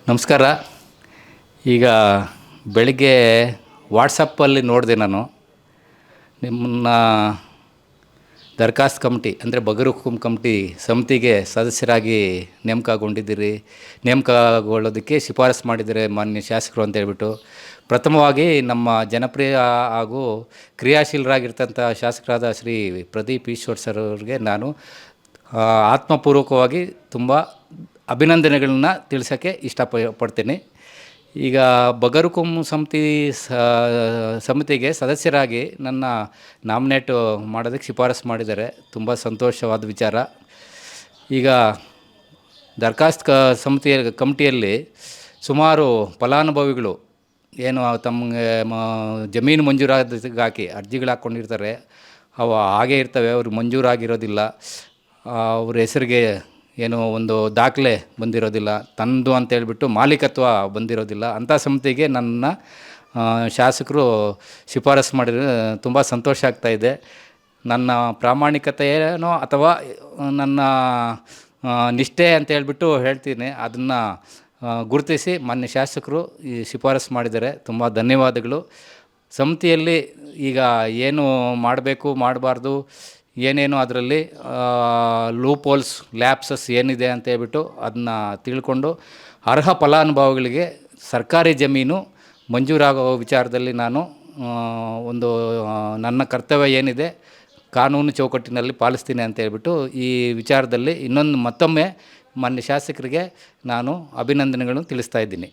ನಮಸ್ಕಾರ. ಈಗ ಬೆಳಿಗ್ಗೆ ವಾಟ್ಸಪ್ಪಲ್ಲಿ ನೋಡಿದೆ ನಾನು ನಿಮ್ಮನ್ನ ದರ್ಖಾಸ್ತ್ ಕಮಿಟಿ ಅಂದರೆ ಬಗರುಕುಂ ಕಮಿಟಿ ಸಮಿತಿಗೆ ಸದಸ್ಯರಾಗಿ ನೇಮಕಗೊಂಡಿದ್ದೀರಿ. ನೇಮಕಗೊಳ್ಳೋದಕ್ಕೆ ಶಿಫಾರಸು ಮಾಡಿದ್ದಾರೆ ಮಾನ್ಯ ಶಾಸಕರು ಅಂತ ಹೇಳ್ಬಿಟ್ಟು. ಪ್ರಥಮವಾಗಿ ನಮ್ಮ ಜನಪ್ರಿಯ ಹಾಗೂ ಕ್ರಿಯಾಶೀಲರಾಗಿರ್ತಂಥ ಶಾಸಕರಾದ ಶ್ರೀ ಪ್ರದೀಪ್ ಈಶ್ವರ್ ಸರ್ ಅವ್ರಿಗೆ ನಾನು ಆತ್ಮಪೂರ್ವಕವಾಗಿ ತುಂಬ ಅಭಿನಂದನೆಗಳನ್ನ ತಿಳಿಸೋಕ್ಕೆ ಇಷ್ಟಪಡ್ತೀನಿ. ಈಗ ಬಗರುಕುಂ ಸಮಿತಿಗೆ ಸದಸ್ಯರಾಗಿ ನನ್ನ ನಾಮಿನೇಟು ಮಾಡೋದಕ್ಕೆ ಶಿಫಾರಸು ಮಾಡಿದ್ದಾರೆ. ತುಂಬ ಸಂತೋಷವಾದ ವಿಚಾರ. ಈಗ ದರ್ಖಾಸ್ತ್ ಕಮಿಟಿಯಲ್ಲಿ ಸುಮಾರು ಫಲಾನುಭವಿಗಳು ಏನು ತಮಗೆ ಜಮೀನು ಮಂಜೂರಾತಿಗಾಗಿ ಅರ್ಜಿಗಳು ಹಾಕ್ಕೊಂಡಿರ್ತಾರೆ, ಅವು ಹಾಗೇ ಇರ್ತವೆ, ಅವ್ರಿಗೆ ಮಂಜೂರಾಗಿರೋದಿಲ್ಲ. ಅವ್ರ ಹೆಸರಿಗೆ ಏನೋ ಒಂದು ದಾಖಲೆ ಬಂದಿರೋದಿಲ್ಲ, ತಂದು ಅಂತೇಳ್ಬಿಟ್ಟು ಮಾಲೀಕತ್ವ ಬಂದಿರೋದಿಲ್ಲ. ಅಂಥ ಸಮಿತಿಗೆ ನನ್ನ ಶಾಸಕರು ಶಿಫಾರಸು ಮಾಡಿದರೆ ತುಂಬ ಸಂತೋಷ ಆಗ್ತಾಯಿದೆ. ನನ್ನ ಪ್ರಾಮಾಣಿಕತೆಯೇನೋ ಅಥವಾ ನನ್ನ ನಿಷ್ಠೆ ಅಂತೇಳ್ಬಿಟ್ಟು ಹೇಳ್ತೀನಿ, ಅದನ್ನು ಗುರುತಿಸಿ ಮಾನ್ಯ ಶಾಸಕರು ಈ ಶಿಫಾರಸು ಮಾಡಿದ್ದಾರೆ. ತುಂಬ ಧನ್ಯವಾದಗಳು. ಸಮಿತಿಯಲ್ಲಿ ಈಗ ಏನು ಮಾಡಬೇಕು ಮಾಡಬಾರ್ದು ಏನೇನು ಅದರಲ್ಲಿ ಲೂಪೋಲ್ಸ್ ಲ್ಯಾಪ್ಸಸ್ ಏನಿದೆ ಅಂತ ಹೇಳ್ಬಿಟ್ಟು ಅದನ್ನ ತಿಳ್ಕೊಂಡು ಅರ್ಹ ಫಲಾನುಭವಿಗಳಿಗೆ ಸರ್ಕಾರಿ ಜಮೀನು ಮಂಜೂರಾಗೋ ವಿಚಾರದಲ್ಲಿ ನಾನು ಒಂದು ನನ್ನ ಕರ್ತವ್ಯ ಏನಿದೆ ಕಾನೂನು ಚೌಕಟ್ಟಿನಲ್ಲಿ ಪಾಲಿಸ್ತೀನಿ ಅಂತ ಹೇಳ್ಬಿಟ್ಟು ಈ ವಿಚಾರದಲ್ಲಿ ಮತ್ತೊಮ್ಮೆ ಮಾನ್ಯ ಶಾಸಕರಿಗೆ ನಾನು ಅಭಿನಂದನೆಗಳನ್ನು ತಿಳಿಸ್ತಾ ಇದ್ದೀನಿ.